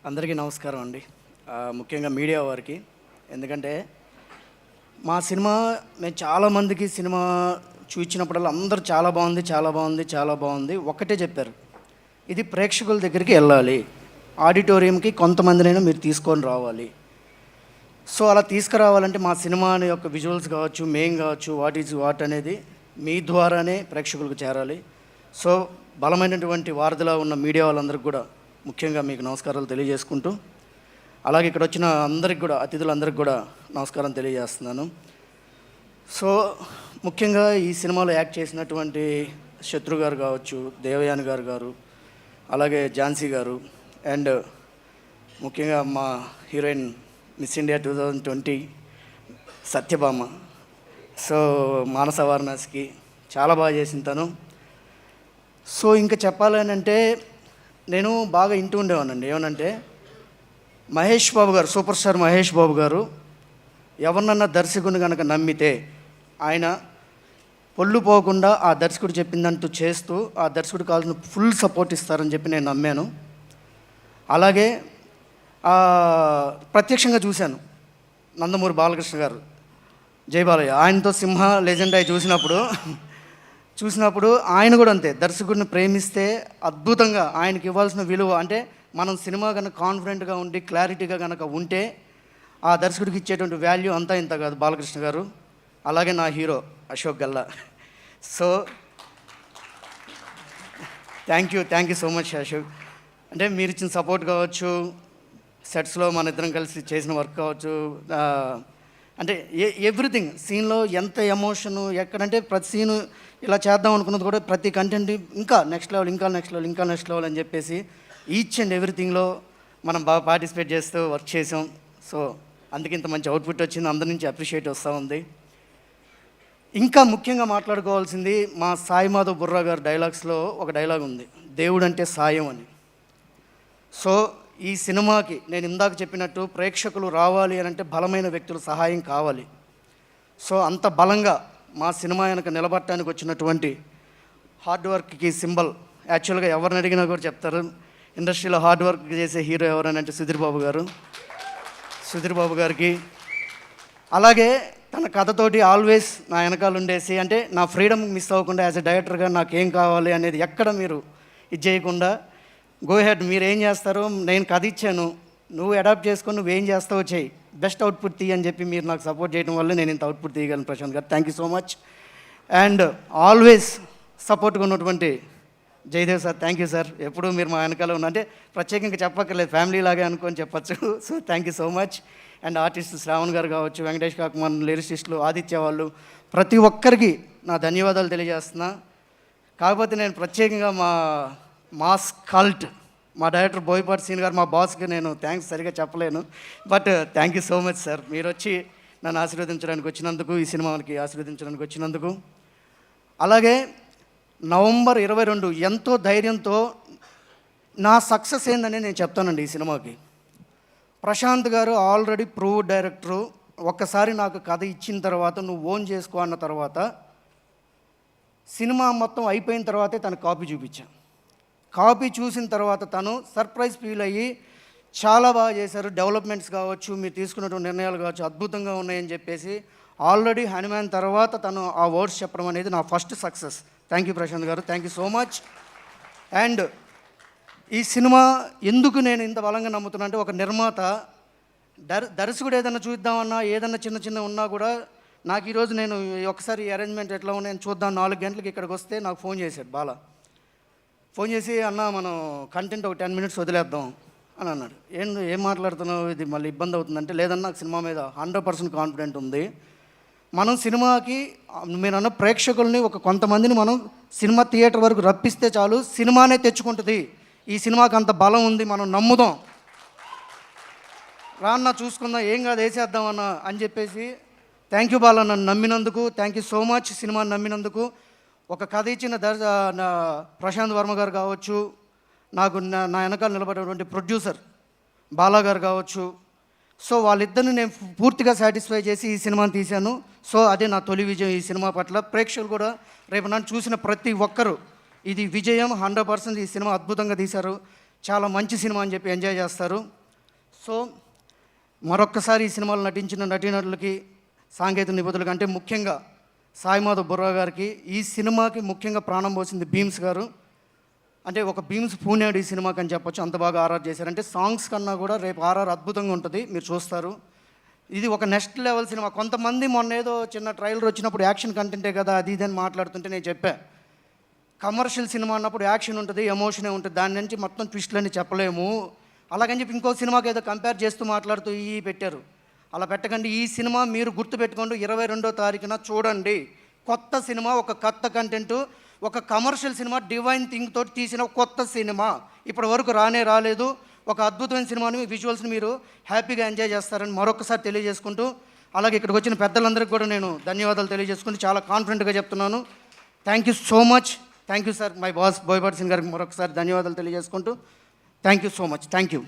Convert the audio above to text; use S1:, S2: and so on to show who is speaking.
S1: అందరికీ నమస్కారం అండి. ముఖ్యంగా మీడియా వారికి. ఎందుకంటే మా సినిమా మేము చాలామందికి సినిమా చూపించినప్పుడల్లా అందరూ చాలా బాగుంది, చాలా బాగుంది, చాలా బాగుంది ఒక్కటే చెప్పారు, ఇది ప్రేక్షకుల దగ్గరికి వెళ్ళాలి, ఆడిటోరియంకి కొంతమందినైనా మీరు తీసుకొని రావాలి. సో అలా తీసుకురావాలంటే మా సినిమా యొక్క విజువల్స్ కావచ్చు, మేం కావచ్చు, వాట్ ఈజ్ వాట్ అనేది మీ ద్వారానే ప్రేక్షకులకు చేరాలి. సో బలమైనటువంటి వారధిలా ఉన్న మీడియా వాళ్ళందరికీ కూడా ముఖ్యంగా మీకు నమస్కారాలు తెలియజేసుకుంటూ, అలాగే ఇక్కడ వచ్చిన అందరికి కూడా, అతిథులందరికీ కూడా నమస్కారం తెలియజేస్తున్నాను. సో ముఖ్యంగా ఈ సినిమాలో యాక్ట్ చేసినటువంటి శత్రు గారు కావచ్చు, దేవయాని గారు, అలాగే ఝాన్సీ గారు, అండ్ ముఖ్యంగా మా heroine Miss India 2020 Satyabhama. So Manasa వారణాసికి చాలా బాగా చేసిన తను. సో ఇంకా చెప్పాలని అంటే నేను బాగా ఇంటూ ఉండేవానండి. ఏమనంటే మహేష్ బాబు గారు, సూపర్ స్టార్ మహేష్ బాబు గారు ఎవరినన్నా దర్శకుని కనుక నమ్మితే ఆయన పొల్లు పోకుండా ఆ దర్శకుడు చెప్పిందంటూ చేస్తూ ఆ దర్శకుడు కావాల్సిన ఫుల్ సపోర్ట్ ఇస్తారని చెప్పి నేను నమ్మాను. అలాగే ప్రత్యక్షంగా చూశాను. నందమూరి బాలకృష్ణ గారు, జై బాలయ్య, ఆయనతో సింహ లెజెండ్ అయి చూసినప్పుడు ఆయన కూడా అంతే, దర్శకుడిని ప్రేమిస్తే అద్భుతంగా ఆయనకి ఇవ్వాల్సిన విలువ, అంటే మనం సినిమా కనుక కాన్ఫిడెంట్గా ఉండి క్లారిటీగా కనుక ఉంటే ఆ దర్శకుడికి ఇచ్చేటువంటి వాల్యూ అంతా ఇంత కాదు బాలకృష్ణ గారు. అలాగే నా hero Ashok Galla. So thank you so much Ashok. అంటే మీరు ఇచ్చిన సపోర్ట్ కావచ్చు, సెట్స్లో మన ఇద్దరం కలిసి చేసిన వర్క్ కావచ్చు, అంటే ఎవ్రీథింగ్, సీన్లో ఎంత ఎమోషను, ఎక్కడంటే ప్రతి సీను ఇలా చేద్దాం అనుకున్నది కూడా ప్రతి కంటెంట్ ఇంకా నెక్స్ట్ లెవెల్ అని చెప్పేసి ఈచ్ అండ్ ఎవ్రీథింగ్లో మనం బాగా పార్టిసిపేట్ చేస్తూ వర్క్ చేసాం. సో అందుకే ఇంత మంచి అవుట్పుట్ వచ్చింది, అందరి నుంచి అప్రిషియేట్ వస్తూ ఉంది. ఇంకా ముఖ్యంగా మాట్లాడుకోవాల్సింది మా సాయి మాధవ్ బుర్రా గారు డైలాగ్స్లో ఒక డైలాగ్ ఉంది, దేవుడంటే సాయం అని. సో ఈ సినిమాకి నేను ఇందాక చెప్పినట్టు ప్రేక్షకులు రావాలి అని అంటే బలమైన వ్యక్తుల సహాయం కావాలి. సో అంత బలంగా మా సినిమా వెనక నిలబడటానికి వచ్చినటువంటి హార్డ్ వర్క్కి సింబల్, యాక్చువల్గా ఎవరిని అడిగినా కూడా చెప్తారు, ఇండస్ట్రీలో హార్డ్ వర్క్ చేసే హీరో ఎవరని అంటే సుధీర్ బాబు గారికి, అలాగే తన కథతోటి ఆల్వేస్ నా వెనకాల ఉండేసి, అంటే నా ఫ్రీడమ్ మిస్ అవ్వకుండా యాజ్ ఎ డైరెక్టర్గా నాకేం కావాలి అనేది ఎక్కడ మీరు ఇది చేయకుండా, గో హెడ్, మీరు ఏం చేస్తారో, నేను కథ ఇచ్చాను, నువ్వు అడాప్ట్ చేసుకొని నువ్వేం చేస్తావో చెయ్యి, బెస్ట్ అవుట్పుట్ తీయి అని చెప్పి మీరు నాకు సపోర్ట్ చేయడం వల్ల నేను ఇంత అవుట్పుట్ తీయగలను. Prashant garu, thank you so much. And always సపోర్ట్గా ఉన్నటువంటి Jayadev sir, thank you sir. ఎప్పుడూ మీరు మా వెనకాల ఉన్న, అంటే ప్రత్యేకంగా చెప్పక్కర్లేదు, ఫ్యామిలీ లాగే అనుకొని చెప్పచ్చు. So thank you so much. And artist Shravan గారు కావచ్చు, వెంకటేష్ కాకుమాన్, లిరిసిస్టులు, ఆదిత్య వాళ్ళు, ప్రతి ఒక్కరికి నా ధన్యవాదాలు తెలియజేస్తున్నా. కాకపోతే నేను ప్రత్యేకంగా మాస్ కల్ట్ మా డైరెక్టర్ బోయపాటి సీన్ గారు, మా బాస్కి నేను థ్యాంక్స్ సరిగా చెప్పలేను, but thank you so much sir. మీరు వచ్చి నన్ను ఆశీర్వదించడానికి వచ్చినందుకు, ఈ సినిమాకి ఆశీర్వదించడానికి వచ్చినందుకు. అలాగే నవంబర్ 22 ఎంతో ధైర్యంతో నా సక్సెస్ ఏందని నేను చెప్తానండి ఈ సినిమాకి. ప్రశాంత్ గారు ఆల్రెడీ ప్రూవ్డ్ డైరెక్టరు. ఒక్కసారి నాకు కథ ఇచ్చిన తర్వాత నువ్వు ఓన్ చేసుకో అన్న తర్వాత సినిమా మొత్తం అయిపోయిన తర్వాతే తను కాపీ చూపించాను. కాపీ చూసిన తర్వాత తను సర్ప్రైజ్ ఫీల్ అయ్యి చాలా బాగా చేశారు, డెవలప్మెంట్స్ కావచ్చు, మీరు తీసుకున్నటువంటి నిర్ణయాలు కావచ్చు అద్భుతంగా ఉన్నాయని చెప్పేసి ఆల్రెడీ హనుమాన్ తర్వాత తను ఆ వర్డ్స్ చెప్పడం అనేది నా first success. Thank you Prashanth garu, thank you so much. And ఈ సినిమా ఎందుకు నేను ఇంత బలంగా నమ్ముతున్నా అంటే, ఒక నిర్మాత దర్శకుడు ఏదైనా చూద్దామన్నా, ఏదన్నా చిన్న ఉన్నా కూడా నాకు ఈరోజు నేను ఒకసారి అరేంజ్మెంట్ ఎట్లా ఉన్నాయని చూద్దాం 4 గంటలకి ఇక్కడికి వస్తే నాకు ఫోన్ చేశాడు బాలా. ఫోన్ చేసి, అన్న మనం కంటెంట్ ఒక 10 మినిట్స్ వదిలేద్దాం అని అన్నాడు. ఏం మాట్లాడుతున్నావు, ఇది మళ్ళీ ఇబ్బంది అవుతుందంటే, లేదన్నా నాకు సినిమా మీద 100% కాన్ఫిడెంట్ ఉంది. మనం సినిమాకి మీరు అన్న ప్రేక్షకుల్ని కొంతమందిని మనం సినిమా థియేటర్ వరకు రప్పిస్తే చాలు, సినిమానే తెచ్చుకుంటుంది. ఈ సినిమాకి అంత బలం ఉంది, మనం నమ్ముదాం, రాన్న చూసుకుందాం, ఏం కాదు వేసేద్దామన్న అని చెప్పేసి. థ్యాంక్ యూ బాల, నన్ను నమ్మినందుకు థ్యాంక్ యూ సో మచ్. సినిమాని నమ్మినందుకు. ఒక కథ ఇచ్చిన ప్రశాంత్ వర్మ గారు కావచ్చు, నాకు నా వెనకాల నిలబడేటువంటి ప్రొడ్యూసర్ బాలా గారు కావచ్చు, సో వాళ్ళిద్దరిని నేను పూర్తిగా సాటిస్ఫై చేసి ఈ సినిమాని తీశాను. సో అదే నా తొలి విజయం ఈ సినిమా పట్ల. ప్రేక్షకులు కూడా రేపు నన్ను చూసిన ప్రతి ఒక్కరూ ఇది విజయం 100%. ఈ సినిమా అద్భుతంగా తీశారు. చాలా మంచి సినిమా అని చెప్పి ఎంజాయ్ చేస్తారు. సో మరొక్కసారి ఈ సినిమాలో నటించిన నటీనటులకి, సాంకేతిక నిపుణులకి, అంటే ముఖ్యంగా సాయి మాధవ్ బుర్రా గారికి, ఈ సినిమాకి ముఖ్యంగా ప్రాణం పోసింది భీమ్స్ గారు. అంటే ఒక భీమ్స్ పూనాడు ఈ సినిమాకి అని చెప్పొచ్చు, అంత బాగా ఆర్ఆర్ చేశారు. అంటే సాంగ్స్ కన్నా కూడా రేపు ఆర్ఆర్ అద్భుతంగా ఉంటుంది, మీరు చూస్తారు. ఇది ఒక నెక్స్ట్ లెవెల్ సినిమా. కొంతమంది మొన్న ఏదో చిన్న ట్రైలర్ వచ్చినప్పుడు యాక్షన్ కంటెంటే కదా అది ఇది అని మాట్లాడుతుంటే నేను చెప్పా, కమర్షియల్ సినిమా అన్నప్పుడు యాక్షన్ ఉంటుంది, ఎమోషనే ఉంటుంది, దాని నుంచి మొత్తం ట్విస్ట్లన్నీ చెప్పలేము. అలాగని చెప్పి ఇంకో సినిమాకి ఏదో కంపేర్ చేస్తూ మాట్లాడుతూ ఈ పెట్టారు. అలా పెట్టకండి. ఈ సినిమా మీరు గుర్తుపెట్టుకోండి, 22వ తారీఖున చూడండి. కొత్త సినిమా, ఒక కొత్త కంటెంటు, ఒక కమర్షియల్ సినిమా, డివైన్ థింగ్ తోటి తీసిన కొత్త సినిమా. ఇప్పటి వరకు రాలేదు. ఒక అద్భుతమైన సినిమాని, విజువల్స్ని మీరు హ్యాపీగా ఎంజాయ్ చేస్తారని మరొకసారి తెలియజేసుకుంటూ, అలాగే ఇక్కడికి వచ్చిన పెద్దలందరికీ కూడా నేను ధన్యవాదాలు తెలియజేసుకుంటూ చాలా కాన్ఫిడెంట్గా చెప్తున్నాను. Thank you so much. Thank you sir. My boss Boyapati Singh గారికి మరొకసారి ధన్యవాదాలు తెలియజేసుకుంటూ thank you so much. Thank you.